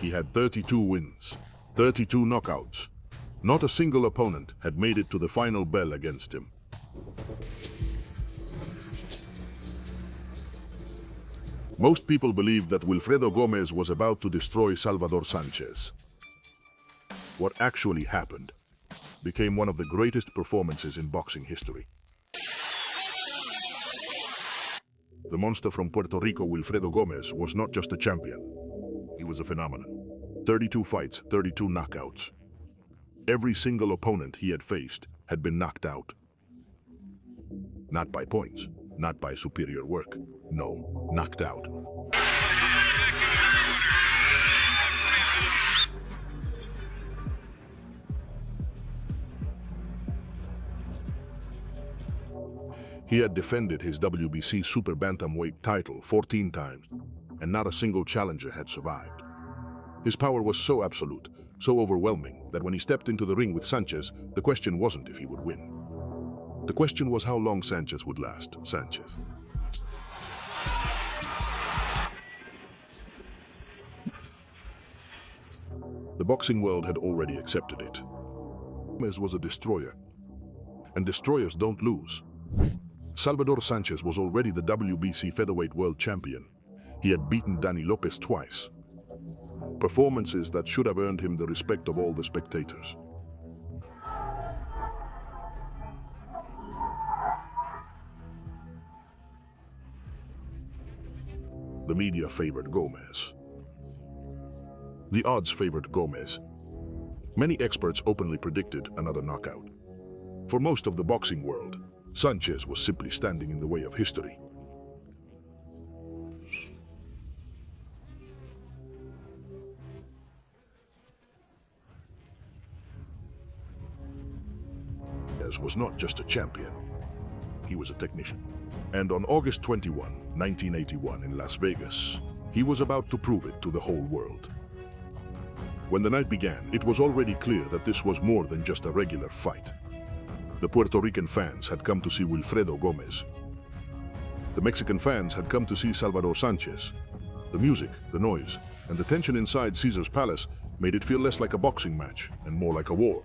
He had 32 wins, 32 knockouts. Not a single opponent had made it to the final bell against him. Most people believed that Wilfredo Gómez was about to destroy Salvador Sanchez. What actually happened became one of the greatest performances in boxing history. The monster from Puerto Rico, Wilfredo Gómez, was not just a champion. He was a phenomenon. 32 fights, 32 knockouts. Every single opponent he had faced had been knocked out. Not by points, not by superior work. No, knocked out. He had defended his WBC super bantamweight title 14 times, and not a single challenger had survived. His power was so absolute, so overwhelming, that when he stepped into the ring with Sanchez, the question wasn't if he would win. The question was how long Sanchez would last. Sanchez. The boxing world had already accepted it. Gómez was a destroyer, and destroyers don't lose. Salvador Sanchez was already the WBC featherweight world champion. He had beaten Danny Lopez twice. Performances that should have earned him the respect of all the spectators. The media favored Gómez. The odds favored Gómez. Many experts openly predicted another knockout. For most of the boxing world, Sanchez was simply standing in the way of history. Sanchez was not just a champion, he was a technician. And on August 21, 1981 in Las Vegas, he was about to prove it to the whole world. When the night began, it was already clear that this was more than just a regular fight. The Puerto Rican fans had come to see Wilfredo Gómez. The Mexican fans had come to see Salvador Sanchez. The music, the noise, and the tension inside Caesar's palace made it feel less like a boxing match and more like a war.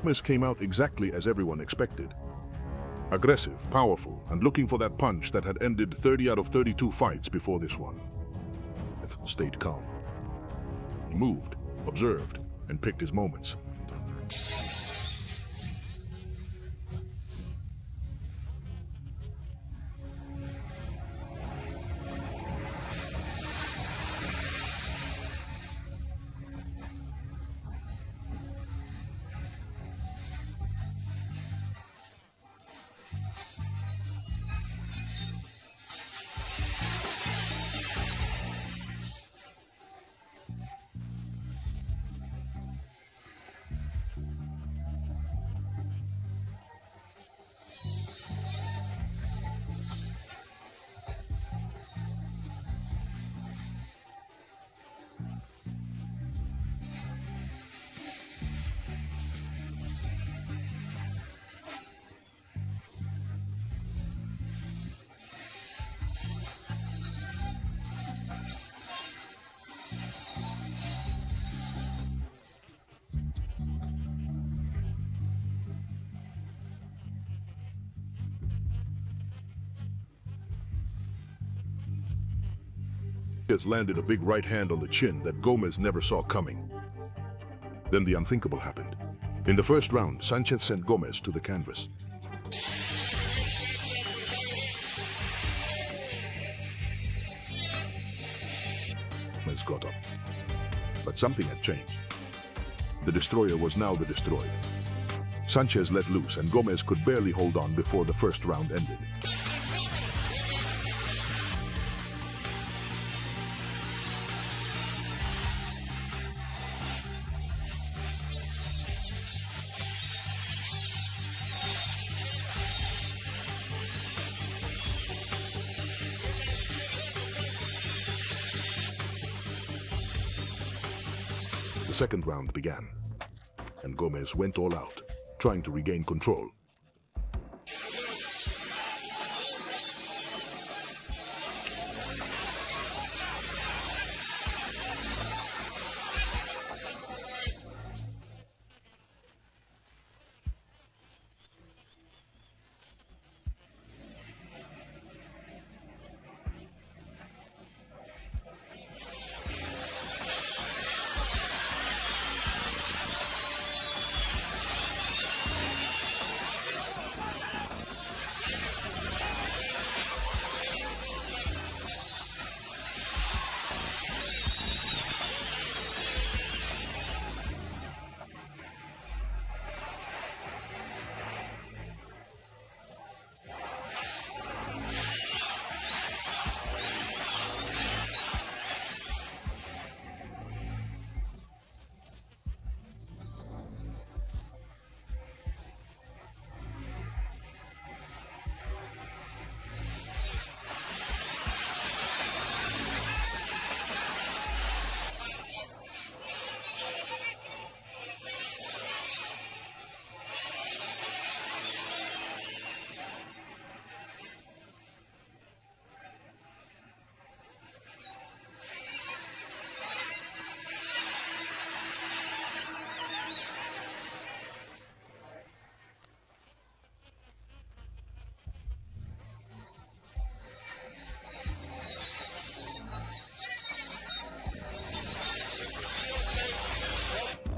Gómez came out exactly as everyone expected. Aggressive, powerful, and looking for that punch that had ended 30 out of 32 fights before this one. Stayed calm. He moved, observed, and picked his moments. Sanchez landed a big right hand on the chin that Gómez never saw coming. Then the unthinkable happened. In the first round, Sanchez sent Gómez to the canvas. Gómez got up. But something had changed. The destroyer was now the destroyed. Sanchez let loose and Gómez could barely hold on before the first round ended. The second round began, and Gómez went all out, trying to regain control.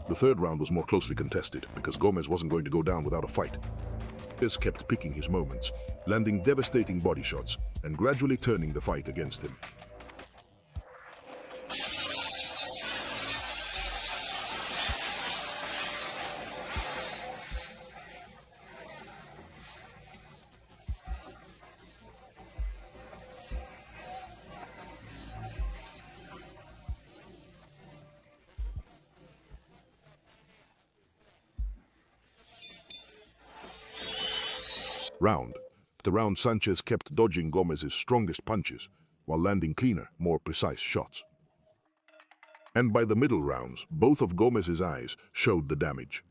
The third round was more closely contested because Gómez wasn't going to go down without a fight. Sanchez kept picking his moments, landing devastating body shots and gradually turning the fight against him. Round after round, Sanchez kept dodging Gómez's strongest punches while landing cleaner, more precise shots. And by the middle rounds, both of Gómez's eyes showed the damage.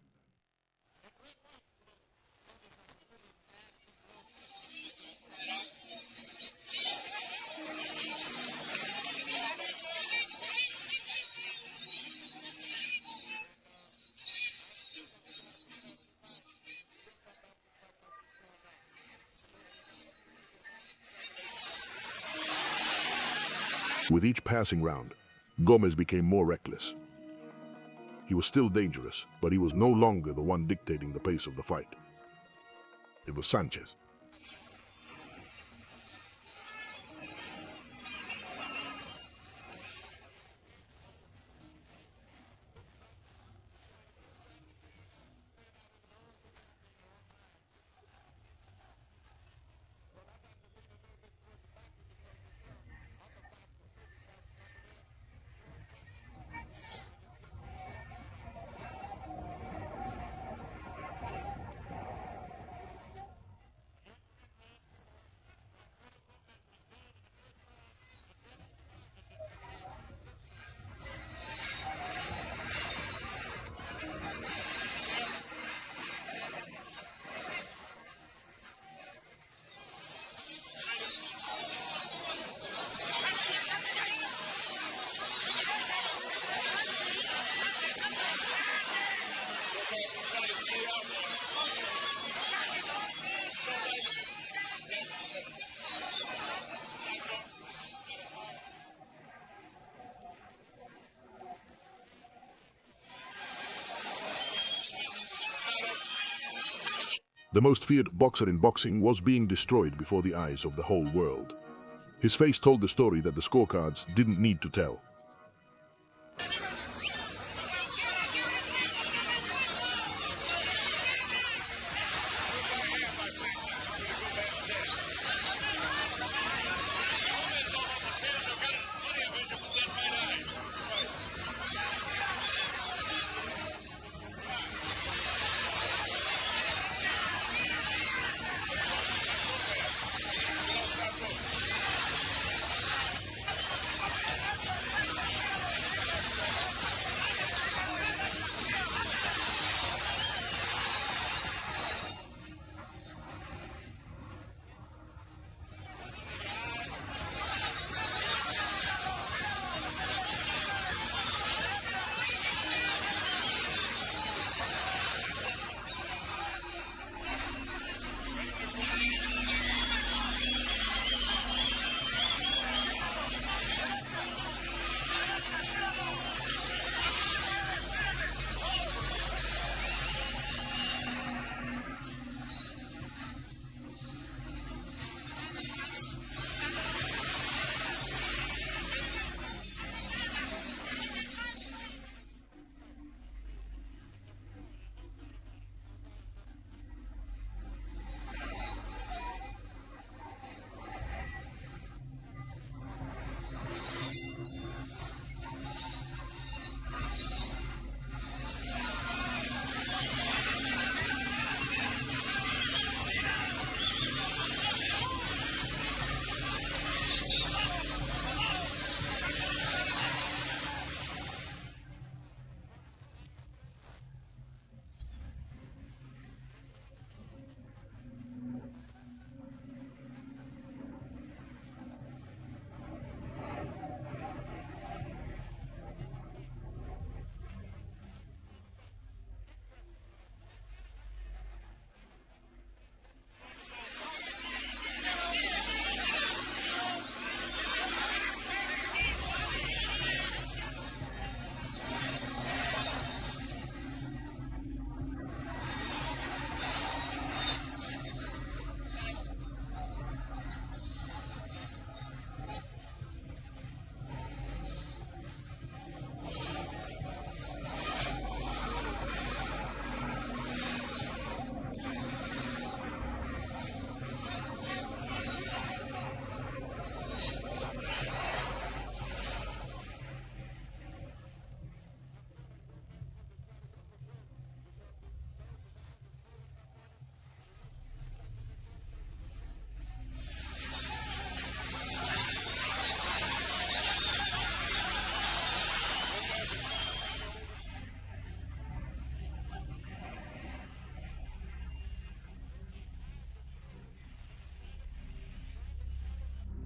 With each passing round, Gómez became more reckless. He was still dangerous, but he was no longer the one dictating the pace of the fight. It was Sanchez. The most feared boxer in boxing was being destroyed before the eyes of the whole world. His face told the story that the scorecards didn't need to tell.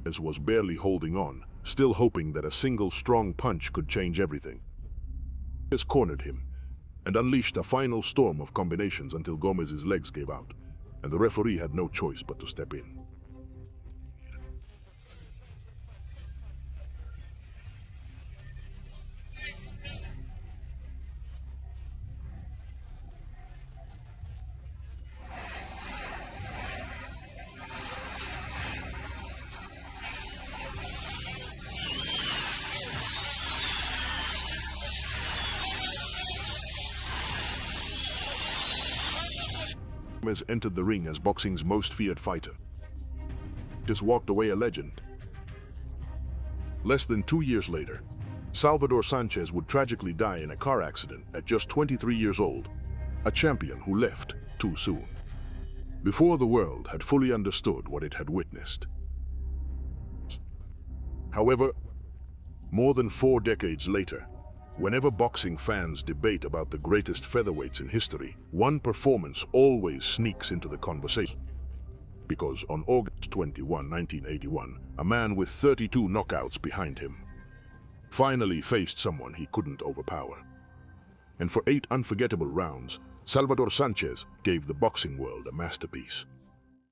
As was barely holding on, still hoping that a single strong punch could change everything. Sanchez cornered him and unleashed a final storm of combinations until Gómez's legs gave out, and the referee had no choice but to step in. Gómez entered the ring as boxing's most feared fighter. Just walked away a legend. Less than 2 years later, Salvador Sanchez would tragically die in a car accident at just 23 years old, a champion who left too soon, before the world had fully understood what it had witnessed. However, more than 4 decades later, whenever boxing fans debate about the greatest featherweights in history, one performance always sneaks into the conversation. Because on August 21, 1981, a man with 32 knockouts behind him finally faced someone he couldn't overpower. And for 8 unforgettable rounds, Salvador Sanchez gave the boxing world a masterpiece.